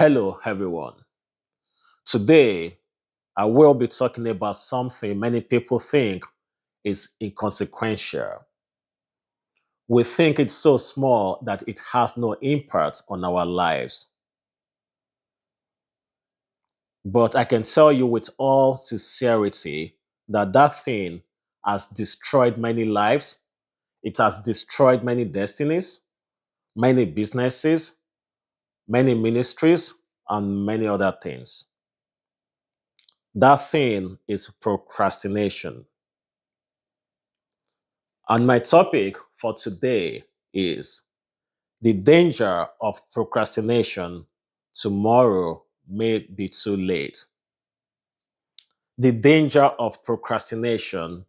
Hello, everyone. Today, I will be talking about something many people think is inconsequential. We think it's so small that it has no impact on our lives. But I can tell you with all sincerity that that thing has destroyed many lives, it has destroyed many destinies, many businesses, many ministries, and many other things. That thing is procrastination. And my topic for today is the danger of procrastination. Tomorrow may be too late. The danger of procrastination.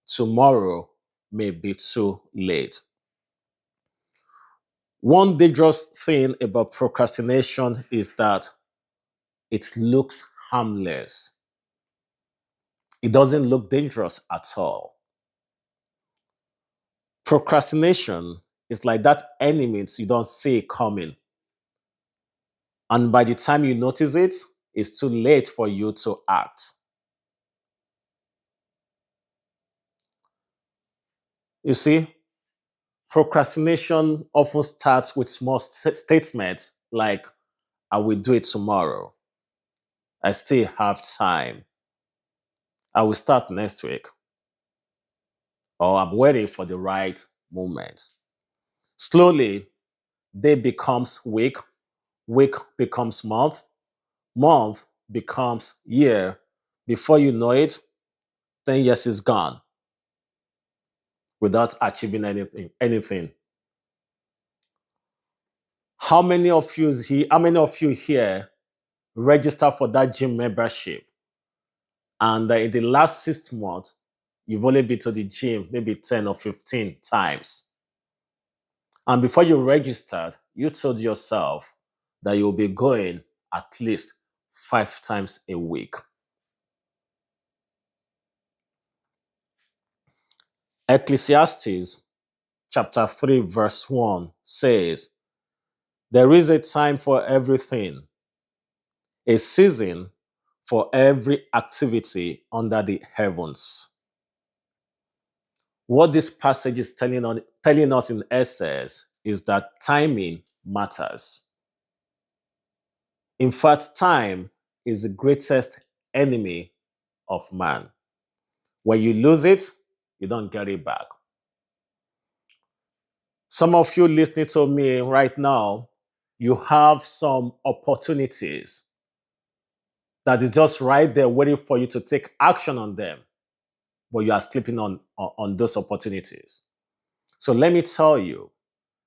Tomorrow may be too late. One dangerous thing about procrastination is that it looks harmless. It doesn't look dangerous at all. Procrastination is like that enemy you don't see coming. And by the time you notice it, it's too late for you to act. You see, procrastination often starts with small statements like, I will do it tomorrow. I still have time. I will start next week. Or I'm waiting for the right moment. Slowly, day becomes week, week becomes month, month becomes year. Before you know it, 10 years is gone without achieving anything. How many of you here register for that gym membership and in the last 6 months you've only been to the gym maybe 10 or 15 times? And before you registered, you told yourself that you'll be going at least 5 times a week. Ecclesiastes chapter 3 verse 1 says, there is a time for everything, a season for every activity under the heavens. What this passage is telling us in essence is that timing matters. In fact, time is the greatest enemy of man. When you lose it, you don't get it back. Some of you listening to me right now, you have some opportunities that is just right there waiting for you to take action on them, but you are sleeping on those opportunities. So let me tell you,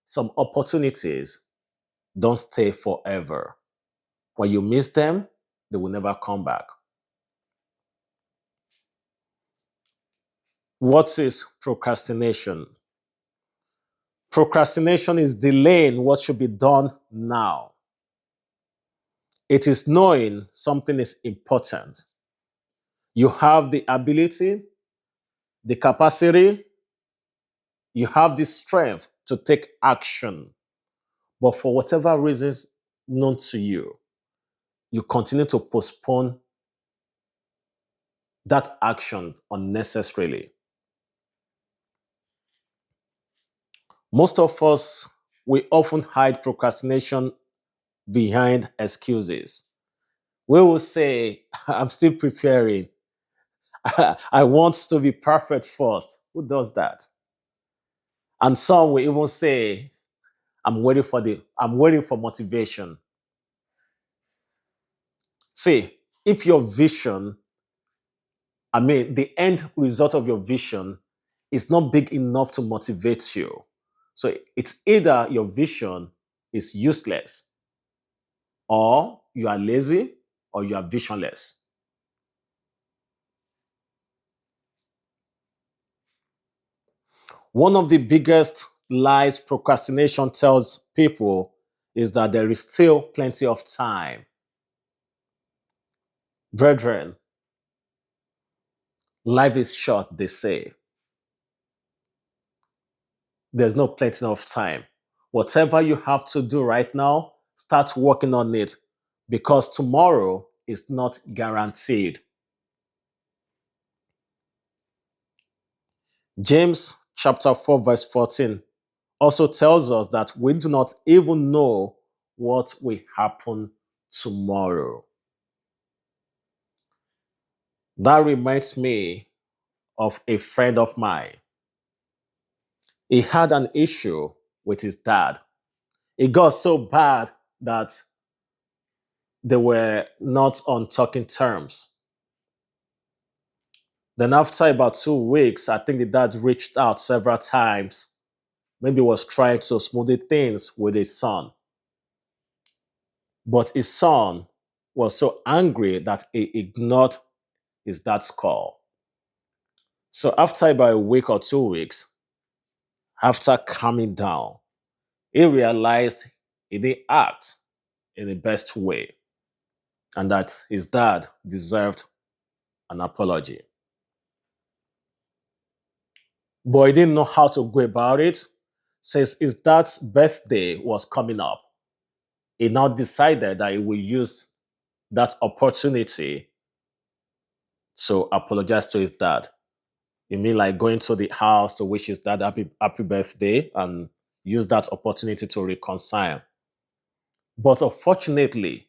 some opportunities don't stay forever. When you miss them, they will never come back. What is procrastination? Procrastination is delaying what should be done now. It is knowing something is important. You have the ability, the capacity, you have the strength to take action. But for whatever reasons known to you, you continue to postpone that action unnecessarily. Most of us, we often hide procrastination behind excuses. We will say, I'm still preparing. I want to be perfect first. Who does that? And some will even say, I'm waiting for motivation. See, if your vision, the end result of your vision is not big enough to motivate you. So it's either your vision is useless, or you are lazy, or you are visionless. One of the biggest lies procrastination tells people is that there is still plenty of time. Brethren, life is short, they say. There's no plenty of time. Whatever you have to do right now, start working on it because tomorrow is not guaranteed. James chapter 4, verse 14 also tells us that we do not even know what will happen tomorrow. That reminds me of a friend of mine. He had an issue with his dad. It got so bad that they were not on talking terms. Then, after about 2 weeks, I think the dad reached out several times. Maybe was trying to smooth things with his son. But his son was so angry that he ignored his dad's call. So, after about a week or 2 weeks, after calming down, he realized he didn't act in the best way and that his dad deserved an apology. But he didn't know how to go about it since his dad's birthday was coming up. He now decided that he will use that opportunity to apologize to his dad. You mean like going to the house to wish his dad happy birthday and use that opportunity to reconcile? But unfortunately,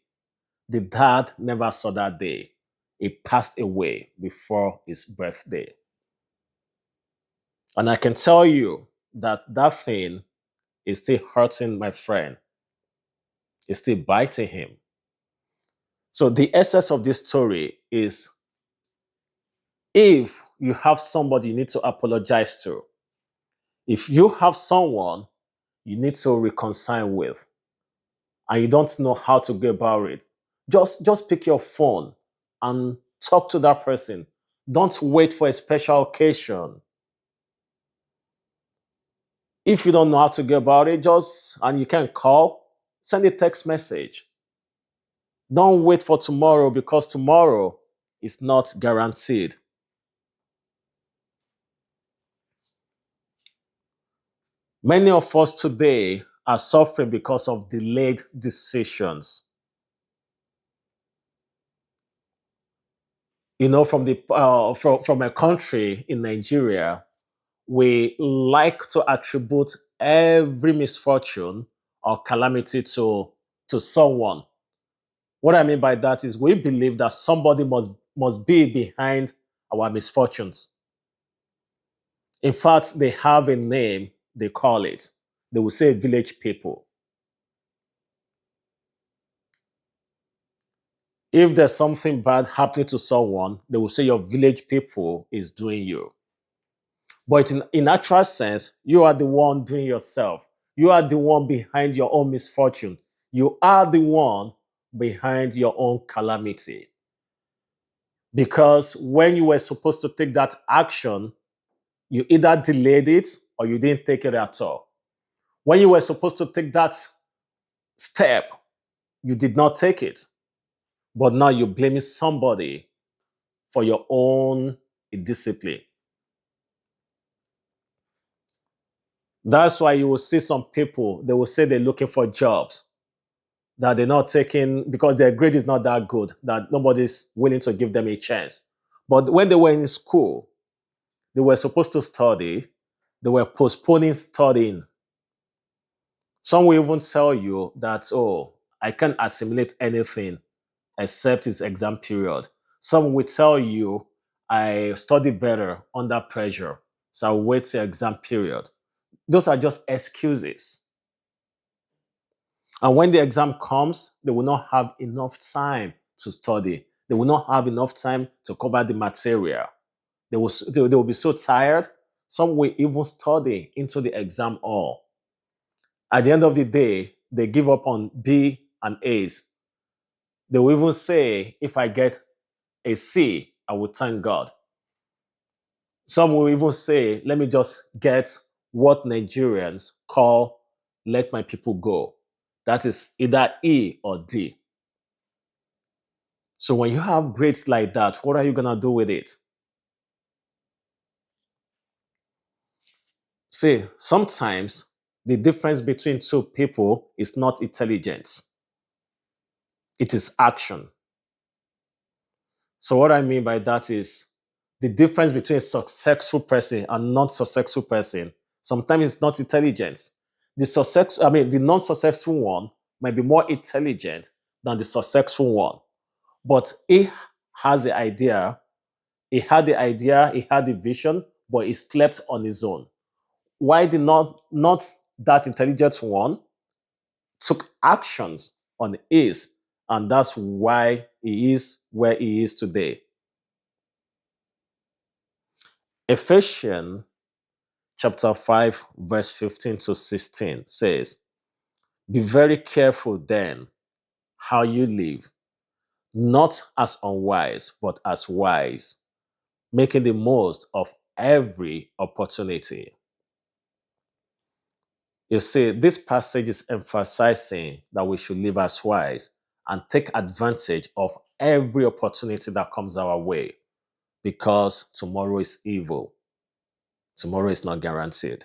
the dad never saw that day. He passed away before his birthday. And I can tell you that that thing is still hurting my friend. It's still biting him. So the essence of this story is if you have somebody you need to apologize to, if you have someone you need to reconcile with, and you don't know how to go about it, just pick your phone and talk to that person. Don't wait for a special occasion. If you don't know how to go about it, just and you can call, send a text message. Don't wait for tomorrow because tomorrow is not guaranteed. Many of us today are suffering because of delayed decisions. You know, from a country in Nigeria, we like to attribute every misfortune or calamity to someone. What I mean by that is we believe that somebody must be behind our misfortunes. In fact, they have a name, they call it. They will say village people. If there's something bad happening to someone, they will say your village people is doing you. But in actual sense, you are the one doing yourself. You are the one behind your own misfortune. You are the one behind your own calamity. Because when you were supposed to take that action, you either delayed it or you didn't take it at all. When you were supposed to take that step, you did not take it. But now you're blaming somebody for your own discipline. That's why you will see some people, they will say they're looking for jobs that they're not taking because their grade is not that good, that nobody's willing to give them a chance. But when they were in school, they were supposed to study, they were postponing studying. Some will even tell you that, oh, I can't assimilate anything except its exam period. Some will tell you, I study better under pressure, so I'll wait till exam period. Those are just excuses. And when the exam comes, they will not have enough time to study. They will not have enough time to cover the material. They will be so tired. Some will even study into the exam hall. At the end of the day, they give up on B and A's. They will even say, if I get a C, I will thank God. Some will even say, let me just get what Nigerians call let my people go. That is either E or D. So when you have grades like that, what are you going to do with it? See, sometimes the difference between two people is not intelligence. It is action. So what I mean by that is the difference between a successful person and non-successful person. Sometimes it's not intelligence. The non-successful one might be more intelligent than the successful one. But he has the idea, he had the vision, but he slept on his own. Why did not that intelligent one took actions on his, and that's why he is where he is today. Ephesians chapter 5, verse 15 to 16 says, be very careful then how you live, not as unwise, but as wise, making the most of every opportunity. You see, this passage is emphasizing that we should live as wise and take advantage of every opportunity that comes our way because tomorrow is evil. Tomorrow is not guaranteed.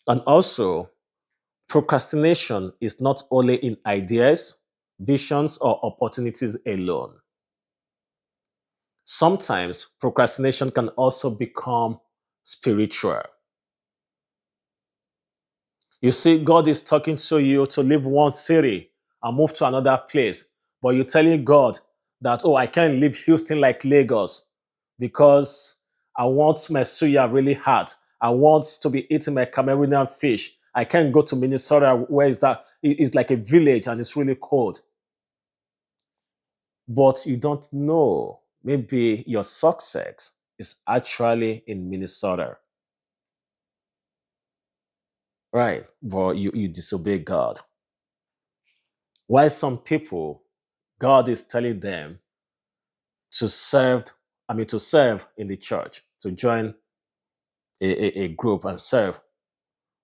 And also, procrastination is not only in ideas, visions, or opportunities alone. Sometimes procrastination can also become spiritual. You see, God is talking to you to leave one city and move to another place, but you're telling God that, oh, I can't leave Houston like Lagos because I want my suya really hot. I want to be eating my Cameroonian fish. I can't go to Minnesota, where is that? It's like a village and it's really cold. But you don't know. Maybe your success is actually in Minnesota, right? But you disobey God. Why some people, God is telling them to serve, to serve in the church, to join a group and serve.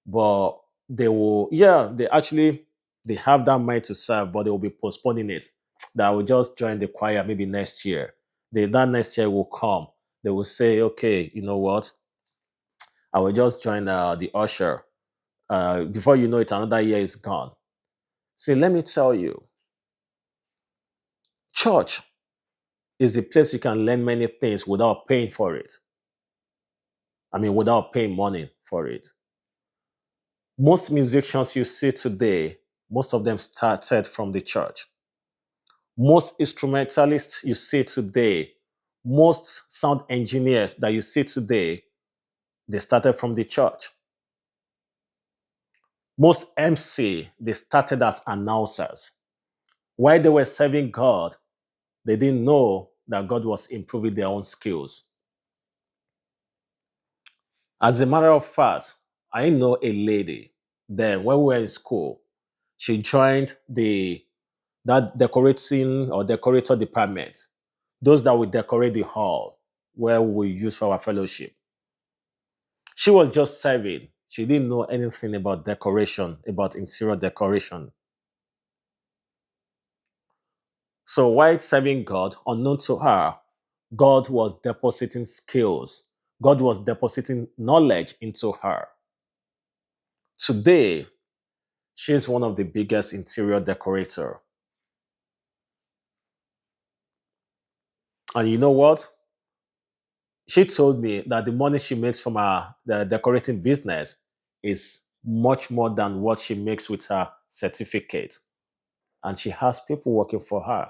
But they will, yeah, they have that mind to serve, but they will be postponing it. That I will just join the choir maybe next year. That next year will come. They will say, okay, you know what? I will just join the usher. Before you know it, another year is gone. See, let me tell you, church is the place you can learn many things without paying for it. Without paying money for it. Most musicians you see today, most of them started from the church. Most instrumentalists you see today, most sound engineers that you see today, they started from the church. Most MC, they started as announcers. While they were serving God, they didn't know that God was improving their own skills. As a matter of fact, I know a lady then when we were in school, she joined the that decorating or decorator department, those that would decorate the hall where we use for our fellowship. She was just serving. She didn't know anything about decoration, about interior decoration. So while serving God, unknown to her, God was depositing skills. God was depositing knowledge into her. Today, she's one of the biggest interior decorator. And you know what? She told me that the money she makes from her the decorating business is much more than what she makes with her certificate. And she has people working for her.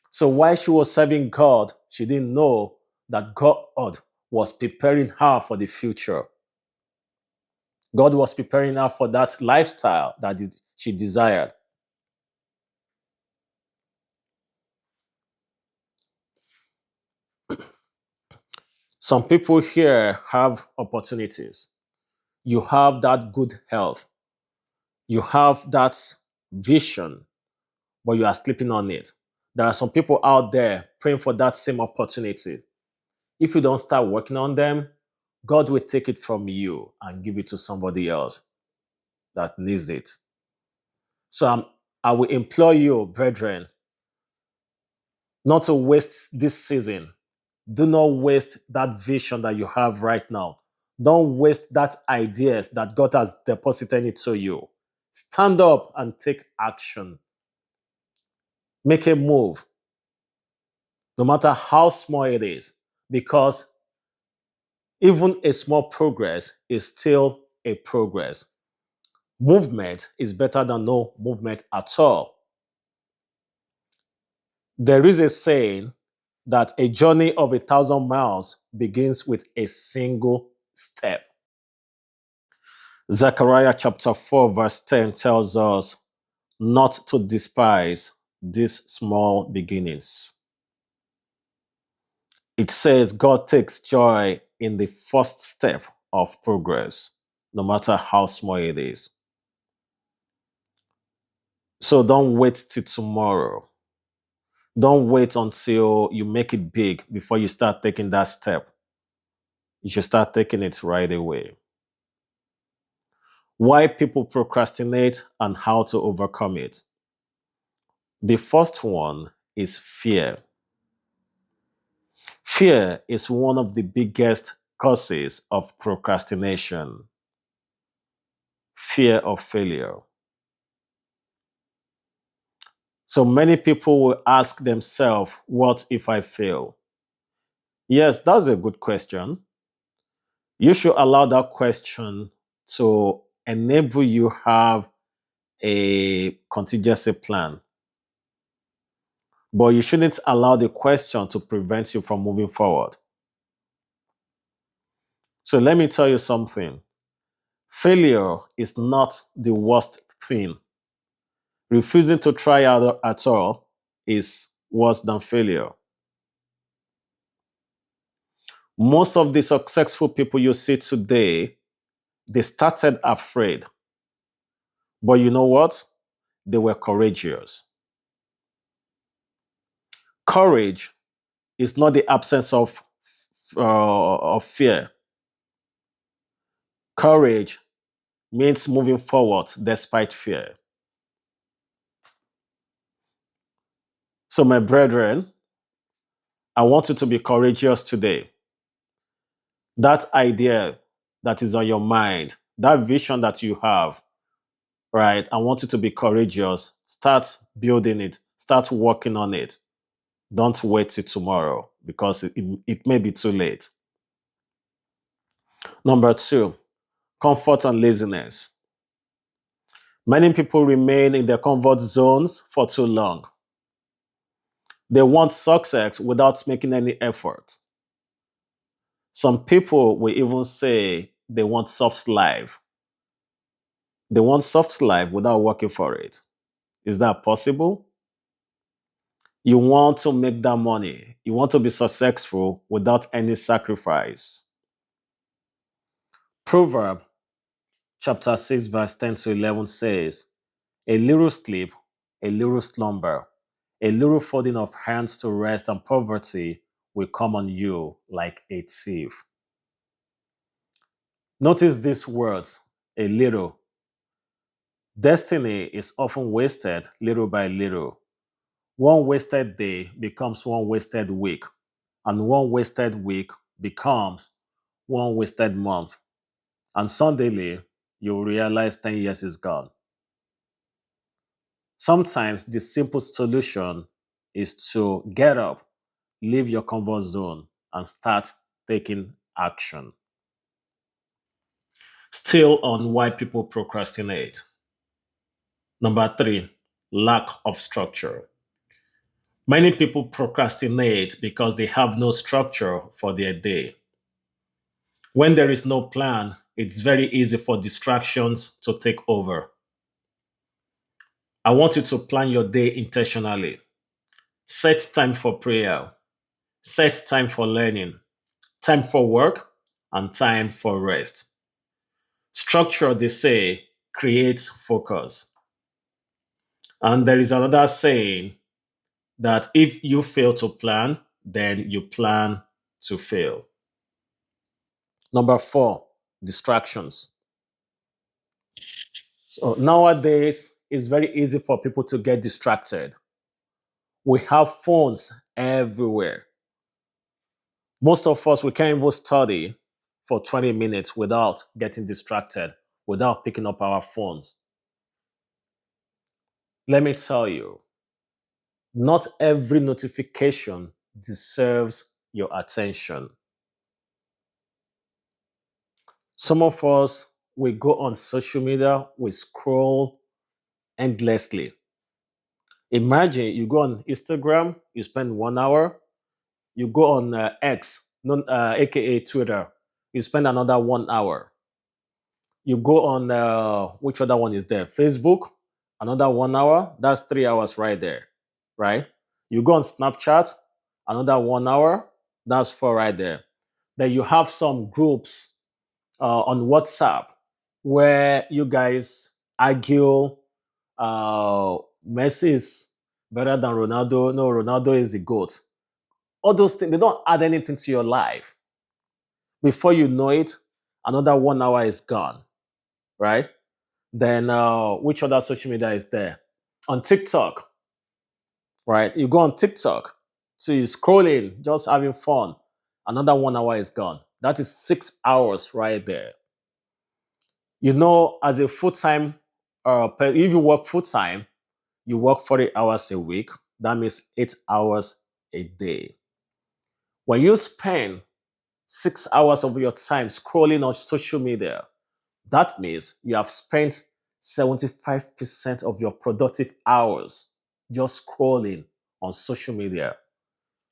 So while she was serving God, she didn't know that God was preparing her for the future. God was preparing her for that lifestyle that she desired. Some people here have opportunities. You have that good health. You have that vision, but you are sleeping on it. There are some people out there praying for that same opportunity. If you don't start working on them, God will take it from you and give it to somebody else that needs it. So I will implore you, brethren, not to waste this season. Do not waste that vision that you have right now. Don't waste that ideas that God has deposited into you. Stand up and take action. Make a move, no matter how small it is, because even a small progress is still a progress. Movement is better than no movement at all. There is a saying that a journey of 1,000 miles begins with a single step. Zechariah chapter 4, verse 10 tells us not to despise these small beginnings. It says God takes joy in the first step of progress, no matter how small it is. So don't wait till tomorrow. Don't wait until you make it big before you start taking that step. You should start taking it right away. Why people procrastinate and how to overcome it. The first one is fear. Fear is one of the biggest causes of procrastination. Fear of failure. So many people will ask themselves, what if I fail? Yes, that's a good question. You should allow that question to enable you have a contingency plan. But you shouldn't allow the question to prevent you from moving forward. So let me tell you something. Failure is not the worst thing. Refusing to try out at all is worse than failure. Most of the successful people you see today, they started afraid. But you know what? They were courageous. Courage is not the absence of fear. Courage means moving forward despite fear. So, my brethren, I want you to be courageous today. That idea that is on your mind, that vision that you have, right? I want you to be courageous. Start building it, start working on it. Don't wait till tomorrow because it may be too late. Number two, comfort and laziness. Many people remain in their comfort zones for too long. They want success without making any effort. Some people will even say they want soft life. They want soft life without working for it. Is that possible? You want to make that money. You want to be successful without any sacrifice. Proverb chapter 6, verse 10 to 11 says, a little sleep, a little slumber, a little folding of hands to rest, and poverty will come on you like a thief. Notice these words, a little. Destiny is often wasted little by little. One wasted day becomes one wasted week, and one wasted week becomes one wasted month. And suddenly, you realize 10 years is gone. Sometimes the simple solution is to get up, leave your comfort zone, and start taking action. Still on why people procrastinate. Number three, lack of structure. Many people procrastinate because they have no structure for their day. When there is no plan, it's very easy for distractions to take over. I want you to plan your day intentionally. Set time for prayer, set time for learning, time for work, and time for rest. Structure, they say, creates focus. And there is another saying that if you fail to plan, then you plan to fail. Number four, distractions. So nowadays, it's very easy for people to get distracted. We have phones everywhere. Most of us, we can't even study for 20 minutes without getting distracted, without picking up our phones. Let me tell you, not every notification deserves your attention. Some of us, we go on social media, we scroll endlessly. Imagine you go on Instagram, you spend 1 hour, you go on X, aka Twitter, you spend another 1 hour. You go on which other one is there? Facebook, another 1 hour. That's 3 hours right there, right? You go on Snapchat, another 1 hour. That's four right there. Then you have some groups on WhatsApp where you guys argue. Messi is better than Ronaldo. No, Ronaldo is the goat. All those things, they don't add anything to your life. Before you know it, another 1 hour is gone, right? Then which other social media is there? On TikTok, right? You go on TikTok, so you're scrolling, just having fun. Another 1 hour is gone. That is 6 hours right there. You know, as a full time, if you work full time, you work 40 hours a week. That means 8 hours a day. When you spend 6 hours of your time scrolling on social media, that means you have spent 75% of your productive hours just scrolling on social media,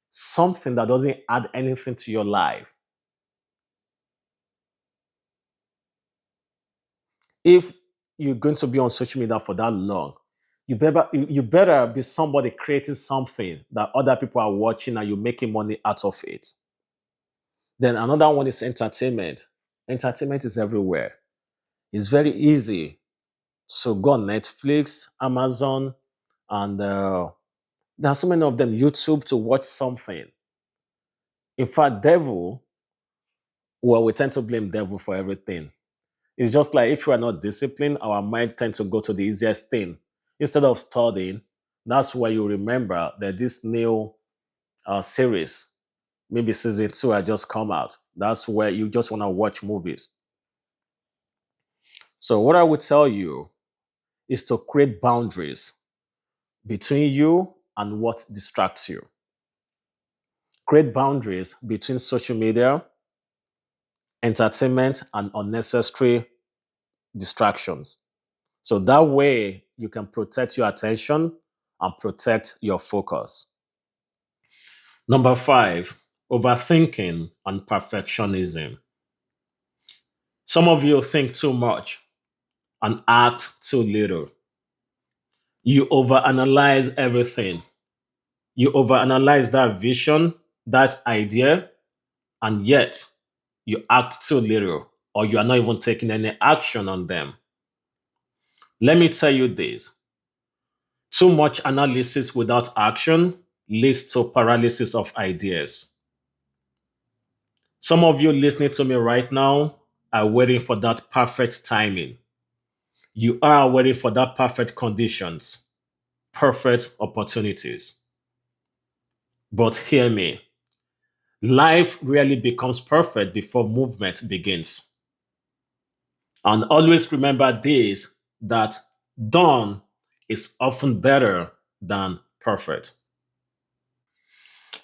something that doesn't add anything to your life. If you're going to be on social media for that long, you better be somebody creating something that other people are watching and you're making money out of it. Then another one is entertainment. Entertainment is everywhere. It's very easy. So go on Netflix, Amazon, and there are so many of them. YouTube to watch something. In fact, devil. Well, we tend to blame devil for everything. It's just like if we are not disciplined, our mind tends to go to the easiest thing instead of studying. That's why you remember that this new series, maybe season two, had just come out. That's where you just want to watch movies. So what I would tell you is to create boundaries between you and what distracts you. Create boundaries between social media, entertainment, and unnecessary distractions. So that way you can protect your attention and protect your focus. Number five, overthinking and perfectionism. Some of you think too much and act too little. You overanalyze everything. You overanalyze that vision, that idea, and yet you act too little or you are not even taking any action on them. Let me tell you this, too much analysis without action leads to paralysis of ideas. Some of you listening to me right now are waiting for that perfect timing. You are waiting for that perfect conditions, perfect opportunities. But hear me, life really becomes perfect before movement begins. And always remember this, that done is often better than perfect.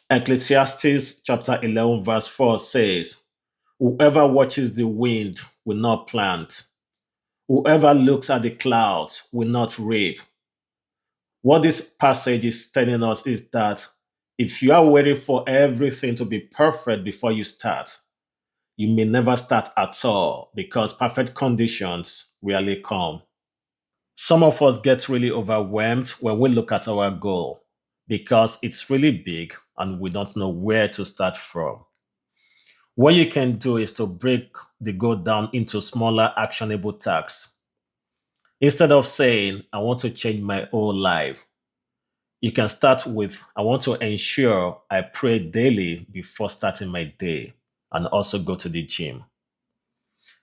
Ecclesiastes chapter 11, verse 4 says, whoever watches the wind will not plant. Whoever looks at the clouds will not reap. What this passage is telling us is that if you are waiting for everything to be perfect before you start, you may never start at all because perfect conditions rarely come. Some of us get really overwhelmed when we look at our goal because it's really big and we don't know where to start from. What you can do is to break the goal down into smaller, actionable tasks. Instead of saying, I want to change my whole life, you can start with, I want to ensure I pray daily before starting my day and also go to the gym.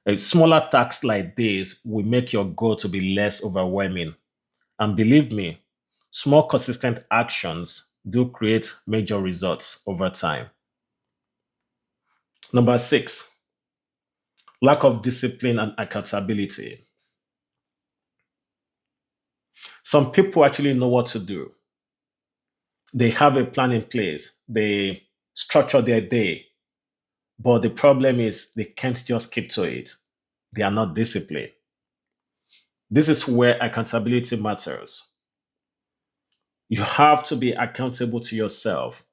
A smaller tasks like this will make your goal to be less overwhelming. And believe me, small, consistent actions do create major results over time. Number six, lack of discipline and accountability. Some people actually know what to do. They have a plan in place. They structure their day. But the problem is they can't just keep to it. They are not disciplined. This is where accountability matters. You have to be accountable to yourself.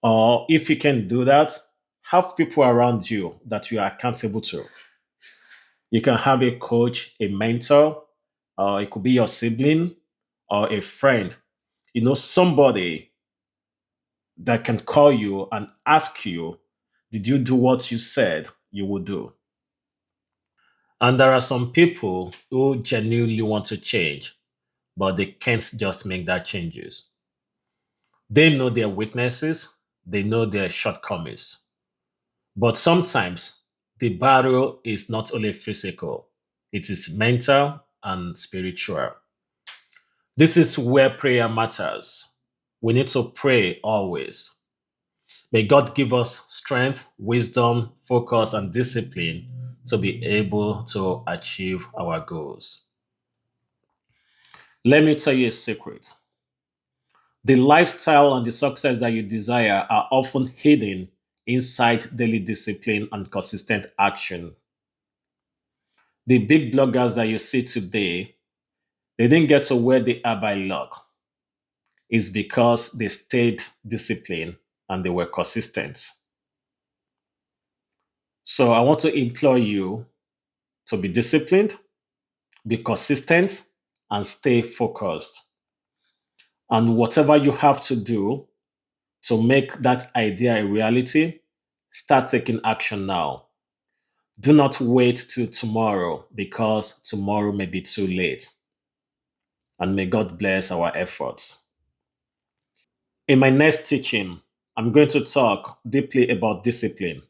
Or if you can do that, have people around you that you are accountable to. You can have a coach, a mentor, or it could be your sibling or a friend. Somebody that can call you and ask you, did you do what you said you would do? And there are some people who genuinely want to change, but they can't just make that changes. They know their weaknesses, they know their shortcomings. But sometimes the battle is not only physical, it is mental and spiritual. This is where prayer matters. We need to pray always. May God give us strength, wisdom, focus, and discipline to be able to achieve our goals. Let me tell you a secret. The lifestyle and the success that you desire are often hidden inside daily discipline and consistent action. The big bloggers that you see today, they didn't get to where they are by luck. It's because they stayed disciplined and they were consistent. So I want to implore you to be disciplined, be consistent, and stay focused. And whatever you have to do to make that idea a reality, start taking action now. Do not wait till tomorrow because tomorrow may be too late. And may God bless our efforts. In my next teaching, I'm going to talk deeply about discipline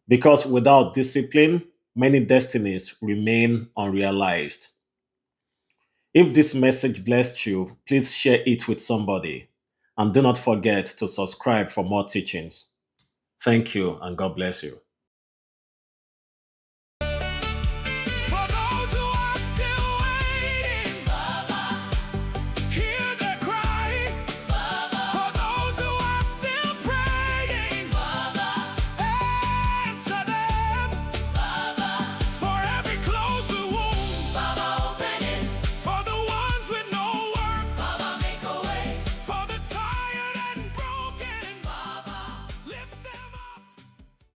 because without discipline, many destinies remain unrealized. If this message blessed you, please share it with somebody. And do not forget to subscribe for more teachings. Thank you, and God bless you.